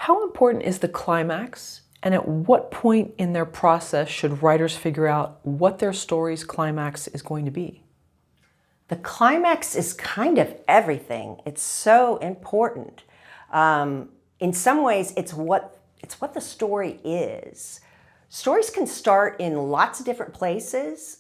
How important is the climax, and at what point in their process should writers figure out what their story's climax is going to be? The climax is kind of everything. It's so important. In some ways, it's what the story is. Stories can start in lots of different places,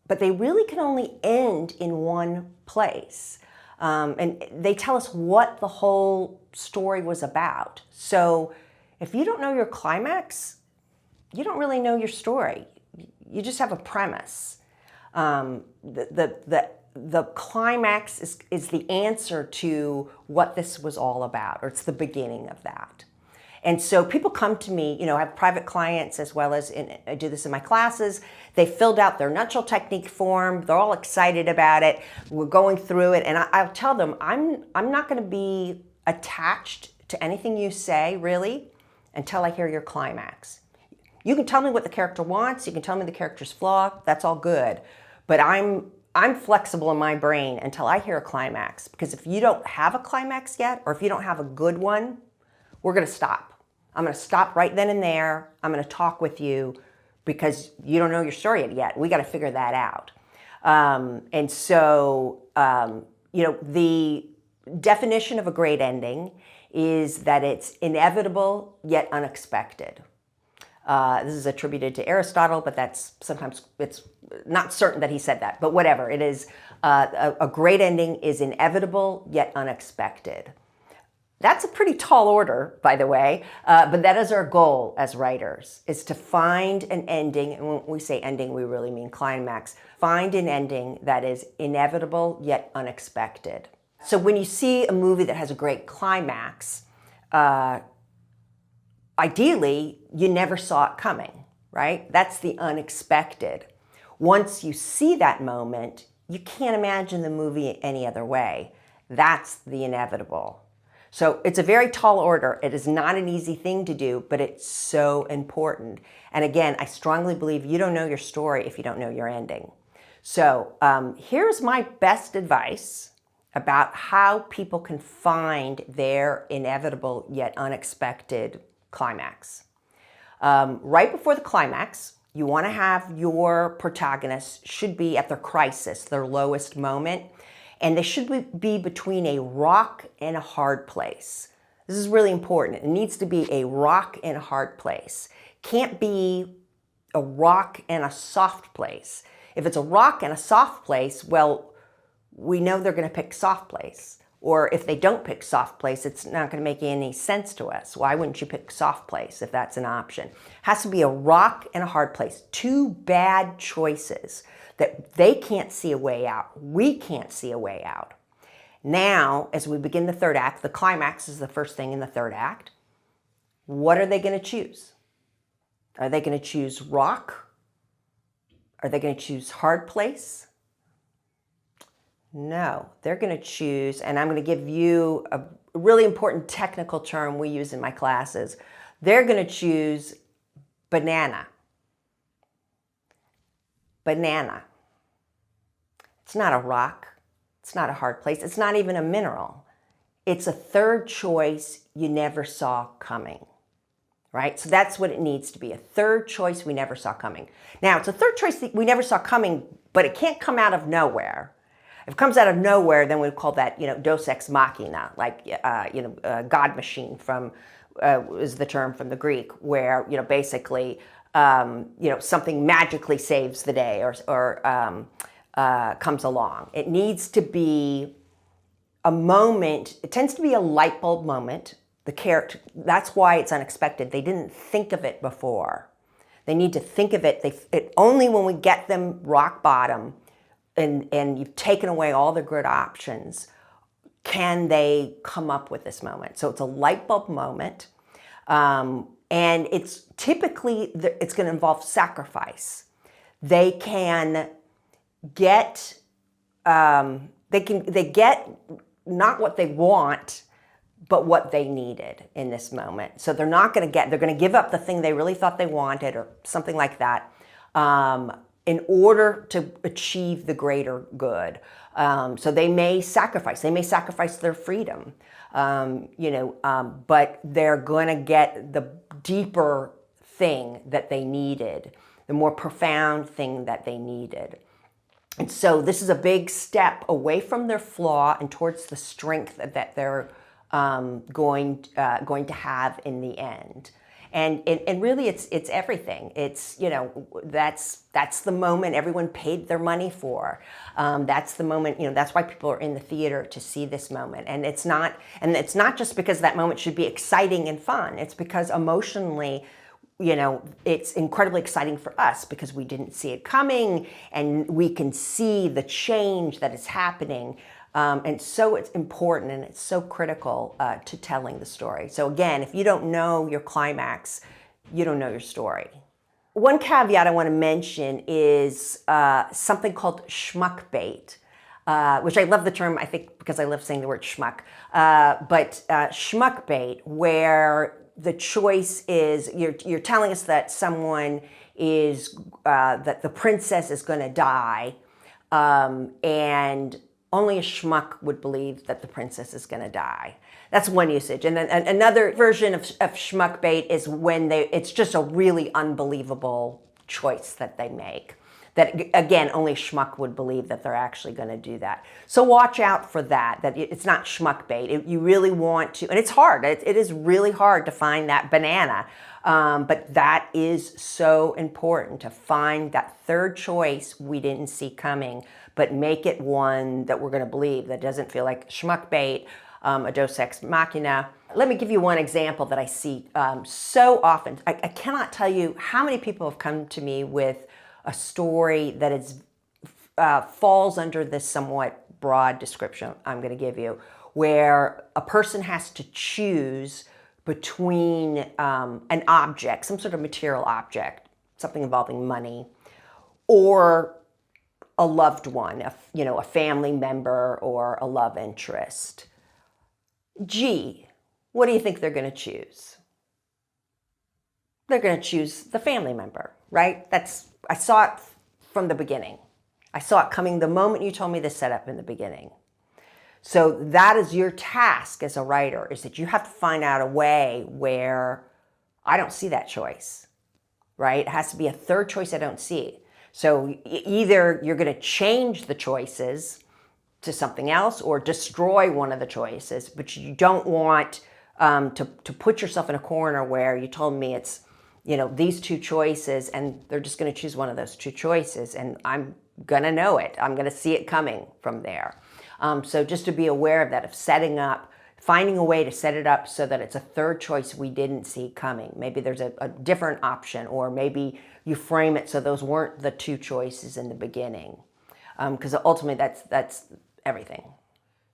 but they really can only end in one place. And they tell us what the whole story was about. So if you don't know your climax, you don't really know your story. You just have a premise. The climax is the answer to what this was all about, or it's the beginning of that. And so people come to me, I have private clients as well as I do this in my classes. They filled out their nutshell technique form. They're all excited about it. We're going through it, and I'll tell them, I'm not going to be attached to anything you say, really, until I hear your climax. You can tell me what the character wants. You can tell me the character's flaw. That's all good. But I'm flexible in my brain until I hear a climax. Because if you don't have a climax yet, or if you don't have a good one, we're going to stop. I'm going to stop right then and there. I'm going to talk with you because you don't know your story yet. We got to figure that out. And so, the definition of a great ending is that it's inevitable yet unexpected. This is attributed to Aristotle, but sometimes it's not certain that he said that, but whatever. It is, a great ending is inevitable yet unexpected. That's a pretty tall order, by the way, but that is our goal as writers, is to find an ending, and when we say ending, we really mean climax, find an ending that is inevitable yet unexpected. So when you see a movie that has a great climax, ideally, you never saw it coming, right? That's the unexpected. Once you see that moment, you can't imagine the movie any other way. That's the inevitable. So it's a very tall order. It is not an easy thing to do, but it's so important. And again, I strongly believe you don't know your story if you don't know your ending. So here's my best advice about how people can find their inevitable yet unexpected climax. Right before the climax, you want to have your protagonist should be at their crisis, their lowest moment. And they should be between a rock and a hard place. This is really important. It needs to be a rock and a hard place. Can't be a rock and a soft place. If it's a rock and a soft place, well, we know they're going to pick soft place. Or if they don't pick soft place, it's not going to make any sense to us. Why wouldn't you pick soft place if that's an option? It has to be a rock and a hard place. Two bad choices that they can't see a way out. We can't see a way out. Now, as we begin the third act, the climax is the first thing in the third act. What are they going to choose? Are they going to choose rock? Are they going to choose hard place? No, they're going to choose, and I'm going to give you a really important technical term we use in my classes. They're going to choose banana. Banana. It's not a rock. It's not a hard place. It's not even a mineral. It's a third choice you never saw coming, right? So that's what it needs to be, a third choice we never saw coming. Now, it's a third choice that we never saw coming, but it can't come out of nowhere. If it comes out of nowhere, then we'd call that, Deus ex machina, like, God machine is the term from the Greek, where, basically, something magically saves the day or comes along. It needs to be a moment. It tends to be a light bulb moment. The character, that's why it's unexpected. They didn't think of it before. They need to think of it. Only when we get them rock bottom and you've taken away all the good options, can they come up with this moment. So it's a light bulb moment. And it's typically, it's going to involve sacrifice. They can get, they get not what they want, but what they needed in this moment. So they're going to give up the thing they really thought they wanted or something like that in order to achieve the greater good. So they may sacrifice their freedom. but they're going to get the deeper thing that they needed, the more profound thing that they needed. And so this is a big step away from their flaw and towards the strength that they're going to have in the end. And really it's everything. It's, that's the moment everyone paid their money for. That's the moment, that's why people are in the theater, to see this moment. And it's not just because that moment should be exciting and fun. It's because emotionally, it's incredibly exciting for us because we didn't see it coming, and we can see the change that is happening. And so it's important, and it's so critical to telling the story. So again, if you don't know your climax, you don't know your story. One caveat I want to mention is something called schmuck bait, which I love the term, I think, because I love saying the word schmuck. But schmuck bait, where the choice is, you're telling us that someone is, that the princess is going to die, and only a schmuck would believe that the princess is going to die. That's one usage. And then another version of schmuck bait is when it's just a really unbelievable choice that they make. That, again, only schmuck would believe that they're actually going to do that. So watch out for that it's not schmuck bait. You really want to, and it's hard. It is really hard to find that banana. But that is so important, to find that third choice we didn't see coming, but make it one that we're going to believe, that doesn't feel like schmuck bait, a deus ex machina. Let me give you one example that I see so often. I cannot tell you how many people have come to me with a story that is falls under this somewhat broad description I'm going to give you, where a person has to choose between an object, some sort of material object, something involving money, or a loved one, a family member or a love interest. Gee, what do you think they're going to choose? They're going to choose the family member, right? I saw it from the beginning. I saw it coming the moment you told me the setup in the beginning. So that is your task as a writer, is that you have to find out a way where I don't see that choice, right? It has to be a third choice I don't see. So either you're going to change the choices to something else or destroy one of the choices, but you don't want to put yourself in a corner where you told me it's, these two choices, and they're just going to choose one of those two choices, and I'm going to know it. I'm going to see it coming from there. So just to be aware of that, of setting up, finding a way to set it up so that it's a third choice we didn't see coming. Maybe there's a different option, or maybe you frame it so those weren't the two choices in the beginning. Because ultimately that's everything.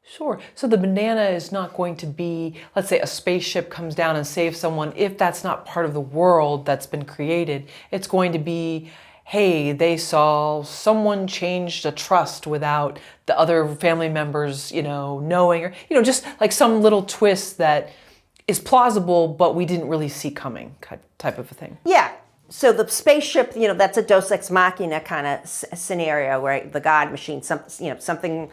Sure. So the banana is not going to be, let's say a spaceship comes down and saves someone, if that's not part of the world that's been created. It's going to be, hey, they saw someone changed a trust without the other family members, knowing, or, just like some little twist that is plausible, but we didn't really see coming, type of a thing. Yeah. So the spaceship, that's a deus ex machina kind of scenario, where the God machine, something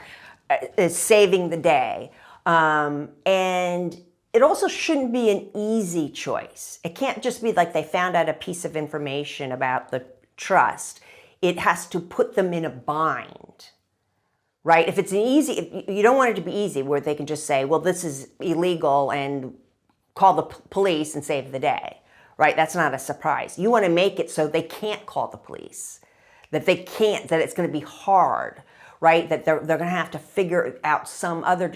is saving the day. And it also shouldn't be an easy choice. It can't just be like they found out a piece of information about the trust. It has to put them in a bind, right? If it's you don't want it to be easy where they can just say, well, this is illegal, and call the police and save the day, right? That's not a surprise. You want to make it so they can't call the police, that it's going to be hard, right? That they're going to have to figure out some other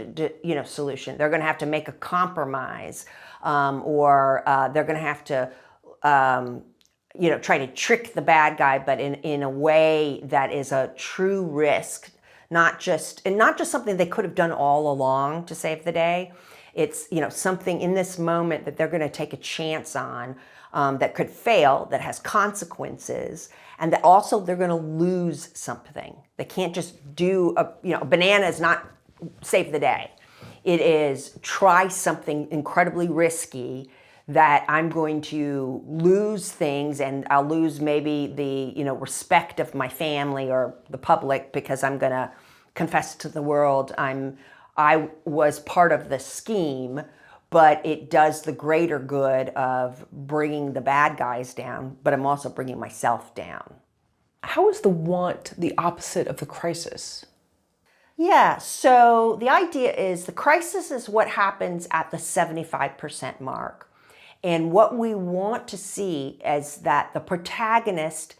solution. They're going to have to make a compromise, or they're going to have to try to trick the bad guy, but in a way that is a true risk, not just something they could have done all along to save the day. It's something in this moment that they're going to take a chance on, that could fail, that has consequences, and that also they're going to lose something. They can't just do a banana is not save the day. It is try something incredibly risky that I'm going to lose things, and I'll lose maybe the respect of my family or the public, because I'm going to confess to the world I'm I was part of the scheme, but it does the greater good of bringing the bad guys down, but I'm also bringing myself down. How is the want the opposite of the crisis? Yeah, so the idea is the crisis is what happens at the 75% mark. And what we want to see is that the protagonist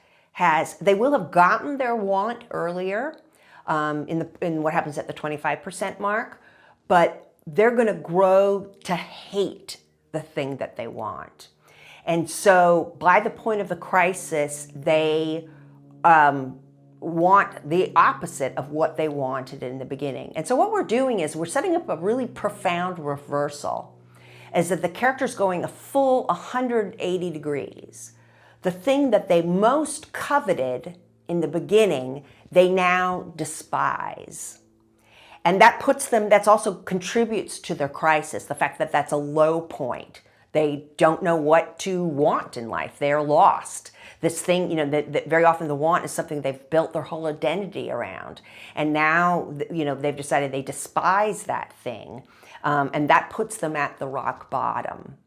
they will have gotten their want earlier in what happens at the 25% mark, but they're going to grow to hate the thing that they want. And so by the point of the crisis, they want the opposite of what they wanted in the beginning. And so what we're doing is we're setting up a really profound reversal, is that the character's going a full 180 degrees. The thing that they most coveted in the beginning, they now despise. And that also contributes to their crisis, the fact that that's a low point. They don't know what to want in life. They're lost. This thing, that very often the want is something they've built their whole identity around. And now, they've decided they despise that thing. And that puts them at the rock bottom.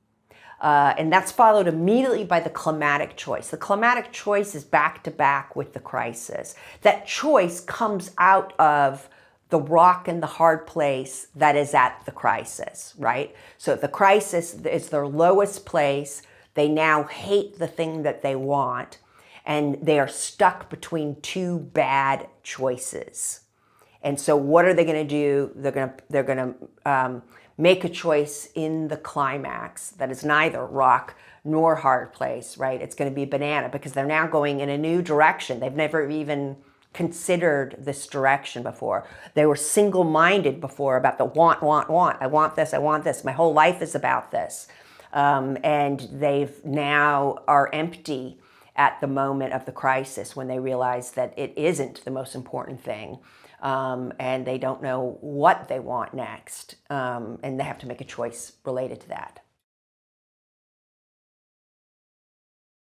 And that's followed immediately by the climatic choice. The climatic choice is back to back with the crisis. That choice comes out of the rock and the hard place that is at the crisis, right? So the crisis is their lowest place. They now hate the thing that they want, and they are stuck between two bad choices. And so what are they going to do? They're going to make a choice in the climax that is neither rock nor hard place, right? It's going to be banana, because they're now going in a new direction. They've never even considered this direction before. They were single-minded before about the want. I want this, I want this. My whole life is about this. And they've now are empty at the moment of the crisis when they realize that it isn't the most important thing. And they don't know what they want next. And they have to make a choice related to that.